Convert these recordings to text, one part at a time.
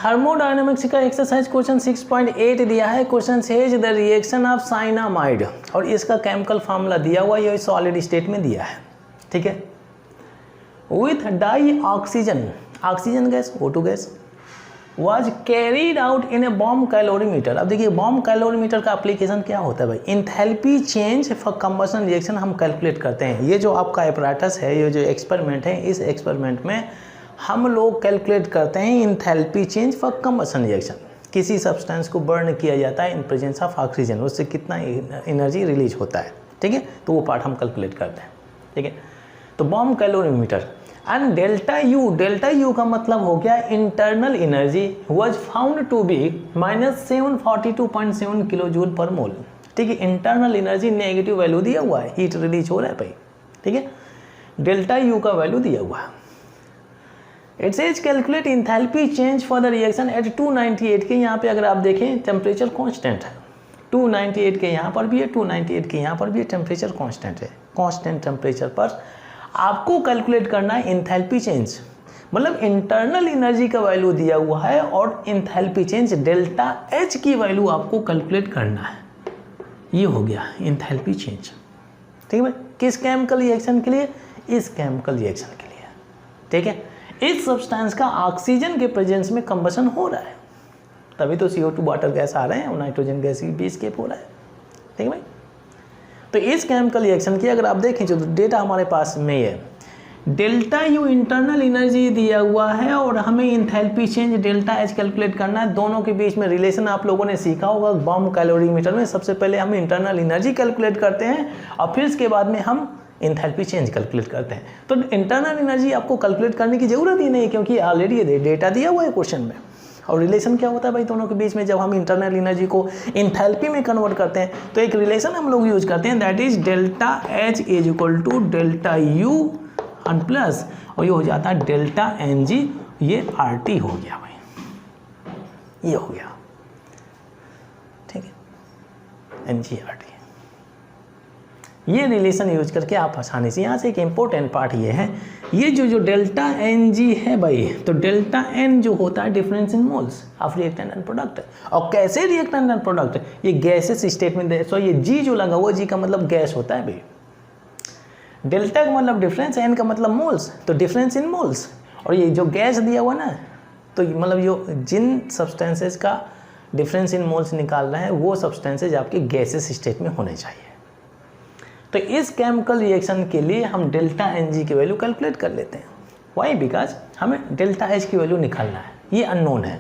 Thermodynamics का exercise question 6.8 दिया है। Question says the reaction of cyanamide, और इसका केमिकल फार्मूला दिया हुआ ये सॉलिड स्टेट में दिया है, ठीक है। With dioxygen, oxygen gas O2 gas was carried out in a bomb calorimeter. अब देखिए बॉम्ब कैलोरीमीटर का एप्लीकेशन क्या होता है भाई, enthalpy change for combustion reaction हम कैलकुलेट करते हैं। ये जो आपका एपरेटस है, ये जो एक्सपेरिमेंट है, इस एक्सपेरिमेंट में हम लोग कैलकुलेट करते हैं enthalpy change for combustion reaction. किसी सब्सटेंस को बर्न किया जाता है इन प्रेजेंस ऑफ ऑक्सीजन, उससे कितना एनर्जी रिलीज होता है, ठीक है, तो वो पार्ट हम कैलकुलेट करते हैं, ठीक है। तो bomb calorimeter and delta U का मतलब हो गया internal energy was found to be -742.7 kilo joule per mole, ठीक है। इंटरनल एनर्जी नेगेटिव वैल्यू दिया हुआ है, हीट रिलीज हो रहा है भाई, ठीक है। डेल्टा यू का वैल्यू दिया हुआ है। It says calculate enthalpy change for the reaction at 298 के, यहाँ पे अगर आप देखें टेम्परेचर कांस्टेंट है, 298 के यहाँ पर भी है, 298 के यहाँ पर भी है, टेम्परेचर कांस्टेंट है। कांस्टेंट टेम्परेचर पर आपको कैलकुलेट करना है इंथैल्पी चेंज, मतलब इंटरनल एनर्जी का वैल्यू दिया हुआ है और इंथैल्पी चेंज डेल्टा एच की वैल्यू आपको कैलकुलेट करना है। ये हो गया इंथैल्पी चेंज, ठीक है भाई। किस केमिकल रिएक्शन के लिए? इस केमिकल रिएक्शन के लिए, ठीक है। इस सब्सटेंस का ऑक्सीजन के प्रेजेंस में कंबशन हो रहा है, तभी तो CO2 वाटर गैस आ रहे हैं और नाइट्रोजन गैस भी एस्केप हो रहा है, ठीक है भाई। तो इस केमिकल रिएक्शन की अगर आप देखें जो डेटा हमारे पास में है, डेल्टा यू इंटरनल एनर्जी दिया हुआ है और हमें enthalpy change delta H calculate करना है। दोनों के बीच में रिलेशन आप लोगों ने सीखा होगा बॉम्ब कैलोरीमीटर में। सबसे पहले हम इंटरनल एनर्जी कैलकुलेट करते हैं और फिर इसके बाद में हम इंथैल्पी चेंज कैलकुलेट करते हैं। तो इंटरनल एनर्जी आपको कैलकुलेट करने की जरूरत ही नहीं, क्योंकि ऑलरेडी ये डेटा दिया हुआ है क्वेश्चन में। और रिलेशन क्या होता है भाई दोनों के बीच में, जब हम इंटरनल एनर्जी को इंथैल्पी में कन्वर्ट करते हैं तो एक रिलेशन हम लोग यूज करते हैं, that is delta H is equal to delta U and plus, और ये हो जाता है डेल्टा एन जी, ये RT हो गया भाई, ये हो गया, ठीक है, NG/RT। ये रिलेशन यूज करके आप आसानी से, यहाँ से एक इम्पोर्टेंट पार्ट ये है, ये जो डेल्टा एन जी है भाई, तो डेल्टा एन जो होता है difference in moles of reactant and product. और कैसे रिएक्टेंट एंड प्रोडक्ट, ये गैसेस स्टेट में, सो ये जी जो लगा हुआ, जी का मतलब गैस होता है भाई, डेल्टा का मतलब डिफरेंस, एन का मतलब मोल्स, तो डिफरेंस इन मोल्स। और ये जो गैस दिया हुआ ना, तो मतलब जो जिन सब्सटेंसेज का डिफरेंस इन मोल्स निकाल रहे हैं वो सब्सटेंसेज आपके गैसेस स्टेट में होने चाहिए। तो इस केमिकल रिएक्शन के लिए हम डेल्टा एन जी की वैल्यू कैलकुलेट कर लेते हैं। वाई? बिकॉज हमें डेल्टा एच की वैल्यू निकालना है, ये अननोन है।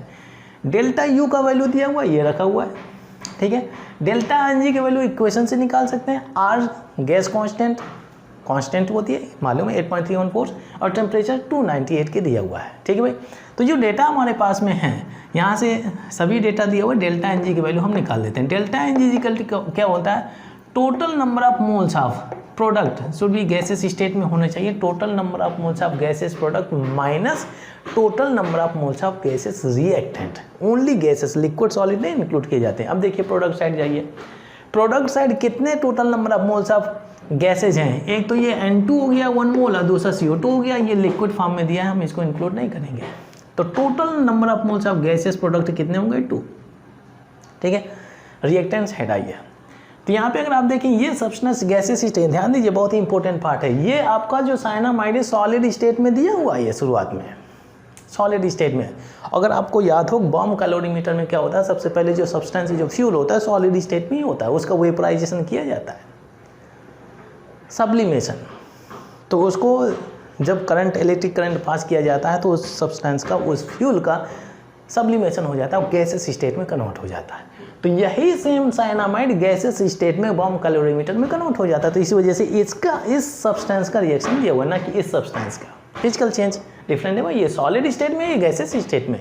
डेल्टा यू का वैल्यू दिया हुआ है, ये रखा हुआ है, ठीक है। डेल्टा एन जी की वैल्यू इक्वेशन से निकाल सकते हैं। आर गैस कांस्टेंट होती है, मालूम है 8.314, और टेम्परेचर 298 के दिया हुआ है, ठीक है भाई। तो जो डेटा हमारे पास में है, यहाँ से सभी डेटा दिया हुआ है, डेल्टा एन जी की वैल्यू हम निकाल लेते हैं। डेल्टा एन जी क्या होता है, total number of moles of product should be gases state में होने चाहिए। Total number of moles of gases product minus total number of moles of gases reactant. Only gases, liquid solid नहीं include किए जाते हैं। अब देखिए प्रोडक्ट साइड जाइए, प्रोडक्ट साइड कितने total number of moles of gases हैं, एक तो ये N2 हो गया 1 मोल और दूसरा CO2 हो गया, ये लिक्विड फॉर्म में दिया है, हम इसको इंक्लूड नहीं करेंगे। तो total number of moles of gases product कितने होंगे 2, ठीक है। रिएक्टेंट साइड आइए, तो यहाँ पे अगर आप देखें ये सब्सटेंस गैसेस स्टेट, ध्यान दीजिए बहुत ही इंपॉर्टेंट पार्ट है। ये आपका जो साइनामाइड सॉलिड स्टेट में दिया हुआ है, ये शुरुआत में सॉलिड स्टेट में। अगर आपको याद हो बॉम्ब कैलोरीमीटर में क्या होता है, सबसे पहले जो सब्सटेंस जो फ्यूल होता है सॉलिड स्टेट में ही होता है, उसका वेपराइजेशन किया जाता है, सब्लिमेशन। तो उसको जब करंट, इलेक्ट्रिक करंट पास किया जाता है तो उस सब्सटेंस का, उस फ्यूल का सब्लिमेशन हो जाता है, गैसेस स्टेट में कन्वर्ट हो जाता है। तो यही सेम साइनामाइड गैसेस स्टेट में बॉम्ब कैलोरीमीटर में कन्वर्ट हो जाता है। तो इसी वजह से इसका, इस सब्सटेंस का रिएक्शन दिया हुआ है, ना कि इस सब्सटेंस का। फिजिकल चेंज डिफरेंट है भाई, ये सॉलिड स्टेट में, ये गैसेस स्टेट में।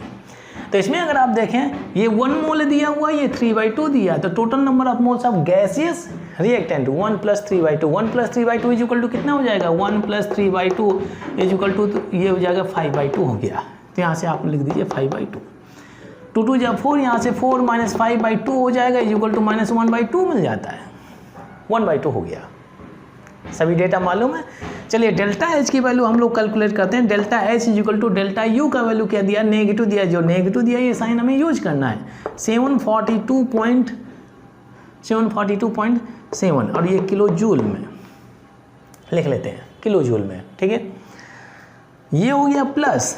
तो इसमें अगर आप देखें ये 1 मोल दिया हुआ, ये 3/2 दिया, तो total number of moles of gaseous reactant 1 + 3/2, 1 + 3/2 is equal to कितना हो जाएगा, 1 + 3/2 इज इक्वल टू, ये हो जाएगा 5/2 हो गया। तो यहाँ से आप लिख दीजिए 5/2, 2 2 जब 4, यहाँ से 4 - 5/2 हो जाएगा, इज इक्वल टू -1/2 मिल जाता है, 1/2 हो गया। सभी डेटा मालूम है। चलिए डेल्टा एच की वैल्यू हम लोग कैलकुलेट करते हैं। Delta H is equal to delta U का वैल्यू क्या दिया, नेगेटिव दिया, जो नेगेटिव दिया ये साइन हमें यूज करना है। 742.7 और ये किलो जूल में लिख लेते हैं, किलो जूल में, ठीक है। ये हो गया प्लस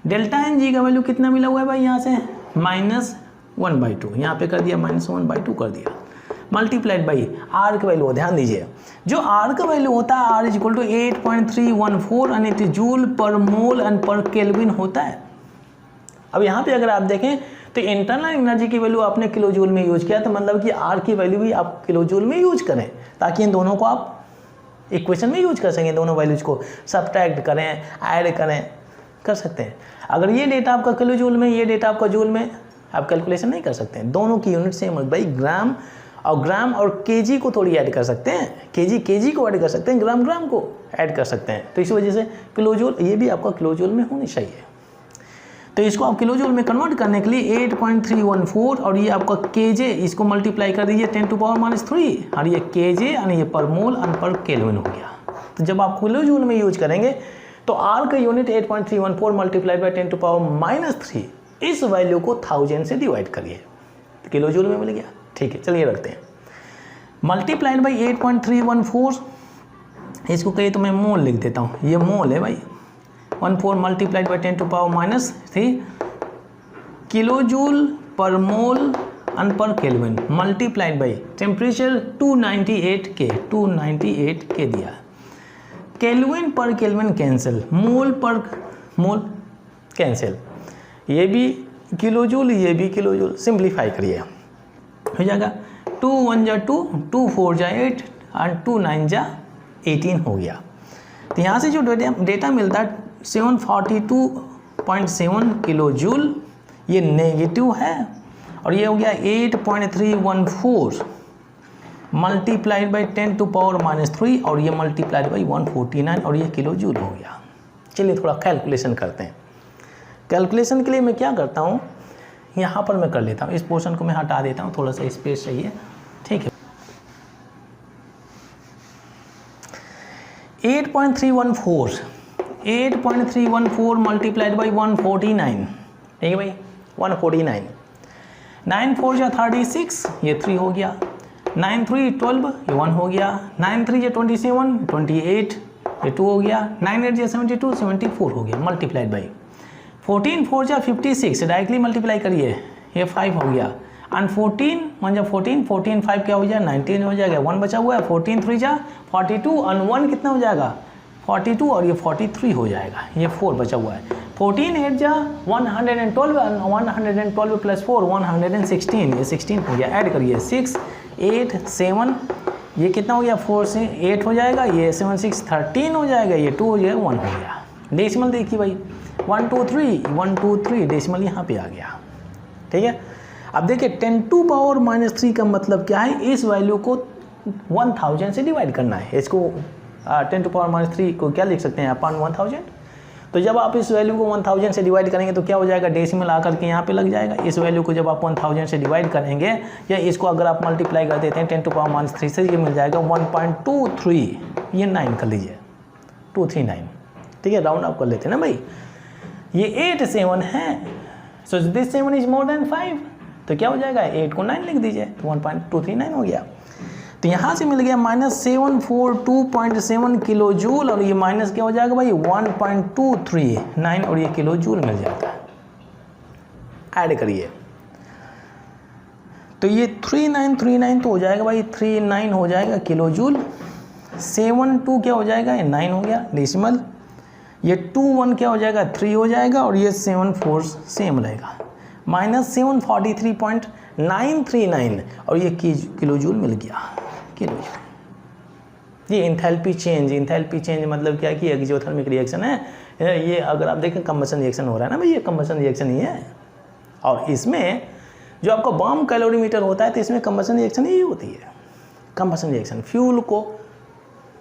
डेल्टा एन जी का वैल्यू कितना मिला हुआ है भाई यहाँ से, -1/2, यहाँ पे कर दिया -1/2 कर दिया, मल्टीप्लाइड बाई आर का वैल्यू, ध्यान दीजिए जो आर का वैल्यू होता है R is equal to 8.314 and it joule per mole and पर केल्विन होता है। अब यहाँ पे अगर आप देखें तो इंटरनल एनर्जी की वैल्यू आपने किलो जूल में यूज किया, तो मतलब कि आर की वैल्यू भी आप किलो जूल में यूज करें ताकि इन दोनों को आप इक्वेशन में यूज कर सकें, दोनों वैल्यूज को सब्ट्रैक्ट करें, ऐड करें, कर सकते हैं। अगर ये डेटा आपका किलो जूल में, ये डेटा आपका जूल में, आप कैलकुलेशन नहीं कर सकते हैं, दोनों की यूनिट सेम है भाई। ग्राम और केजी को थोड़ी ऐड कर सकते हैं, केजी को ऐड कर सकते हैं, ग्राम को ऐड कर सकते हैं, तो इसी वजह से किलो जूल ये भी आपका किलो जूल में होनी चाहिए। तो इसको आप किलो जूल में कन्वर्ट करने के लिए 8.314 और ये आपका केजे, इसको मल्टीप्लाई कर दीजिए 10⁻³ और ये केजे और ये पर मोल और पर केल्विन हो गया। तो जब आप किलो जूल में यूज करेंगे तो आर का यूनिट 8.314 मल्टीप्लाइड बाई 10⁻³ इस वैल्यू को 1000 से डिवाइड करिए, तो किलो जूल में मिल गया। ठीक है, चलिए रखते हैं, मल्टीप्लाइड बाई 8.314, इसको कहिए तो मैं मोल लिख देता हूँ, ये मोल है भाई, 14 multiplied by 10⁻³ kilo joule per mole and पर केल्विन मल्टीप्लाइड बाई टेम्परेचर 298 के दिया, केल्विन पर केल्विन कैंसिल, मोल पर मोल कैंसिल, ये भी किलो जूल, ये भी किलो जूल, सिंप्लीफाई करिए हो जाएगा 2 1 जा 2, 2 4 जा 8 और 2 9 जा 18 हो गया। तो यहाँ से जो डेटा मिलता है 742.7 किलो जूल, ये नेगेटिव है, और ये हो गया 8.314 मल्टीप्लाइड बाई 10⁻³ और ये मल्टीप्लाइड बाई 149 और ये किलो जूल हो गया। चलिए थोड़ा कैलकुलेशन करते हैं। कैलकुलेशन के लिए मैं क्या करता हूँ, यहाँ पर मैं कर लेता हूँ, इस पोर्शन को मैं हटा देता हूँ, थोड़ा सा स्पेस चाहिए, ठीक है। 8.314 मल्टीप्लाइड बाई 149, ठीक है भाई, 149, 9 4 जा 36, ये 3 हो गया, 9 3 12, ये 1 हो गया, 9 3 जा 27, 28, ये 2 हो गया, 9 8 जा 72, 74 हो गया, मल्टीप्लाइड बाई 14 4 जा 56, डायरेक्टली मल्टीप्लाई करिए, ये 5 हो गया, एंड 14 1 जा 14, 14 5 क्या हो जाएगा 19 हो जाएगा, 1 बचा हुआ है, 14 3 जा 42 और 1 कितना हो जाएगा 42 और ये 43 हो जाएगा, ये 4 बचा हुआ है, 14 8 जा 112 और 112 प्लस 4 116, ये 16 हो गया, ऐड करिए 6 8 7, ये कितना हो गया 4 से 8 हो जाएगा, ये 7 6 13 हो जाएगा, ये 2 हो जाएगा 1 हो गया। डेसिमल देखिए भाई 1 2 3 डेसिमल यहाँ पे आ गया, ठीक है। अब देखिए 10⁻³ का मतलब क्या है, इस वैल्यू को 1000 से डिवाइड करना है, इसको 10⁻³ को क्या लिख सकते हैं अपन 1000। तो जब आप इस वैल्यू को 1000 से डिवाइड करेंगे तो क्या हो जाएगा, डेसिमल आकर के यहाँ पे लग जाएगा। इस वैल्यू को जब आप 1000 से डिवाइड करेंगे या इसको अगर आप मल्टीप्लाई कर देते हैं 10⁻³ से, ये मिल जाएगा 1.23, ये 9 कर लीजिए 239, ठीक है, राउंड अप कर लेते हैं ना भाई, ये 8 7 है, so this 7 is more than 5, तो क्या हो जाएगा 8 को 9 लिख दीजिए, तो 1.239 हो गया। तो यहाँ से मिल गया -742.7 किलो जूल और ये माइनस क्या हो जाएगा भाई 1.239 और ये किलो जूल मिल जाता है, ऐड करिए तो ये 3939 तो हो जाएगा भाई 39 हो जाएगा किलो जूल, 72 क्या हो जाएगा ये 9 हो गया डेसिमल, ये 21 क्या हो जाएगा 3 हो जाएगा और ये 74 सेम रहेगा, -743.939 और ये किलो जूल मिल गया किलो जूल। ये इंथैल्पी चेंज मतलब क्या है कि एक्सोथर्मिक रिएक्शन है, ये अगर आप देखें कंबशन रिएक्शन हो रहा है ना भाई, ये कंबशन रिएक्शन ही है, और इसमें जो आपका बॉम्ब कैलोरीमीटर होता है तो इसमें कंबशन रिएक्शन ही होती है, कंबशन रिएक्शन फ्यूल को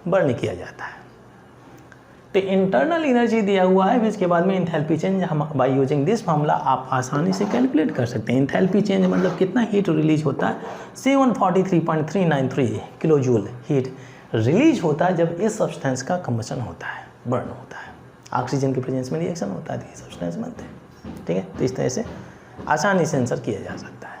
बर्न किया जाता है। तो इंटरनल एनर्जी दिया हुआ है, इसके बाद में इंथैल्पी चेंज हम बाय यूजिंग दिस फार्मूला आप आसानी से कैलकुलेट कर सकते हैं। इंथैल्पी चेंज मतलब कितना हीट रिलीज होता है 743.393 किलो जूल हीट रिलीज होता है जब इस सब्सटेंस का कंबशन होता है, बर्न होता है, ऑक्सीजन के प्रेजेंस में रिएक्शन होता है तो ये सब्सटेंस बनते हैं। ठीक है, तो इस तरह से आसानी से आंसर किया जा सकता है।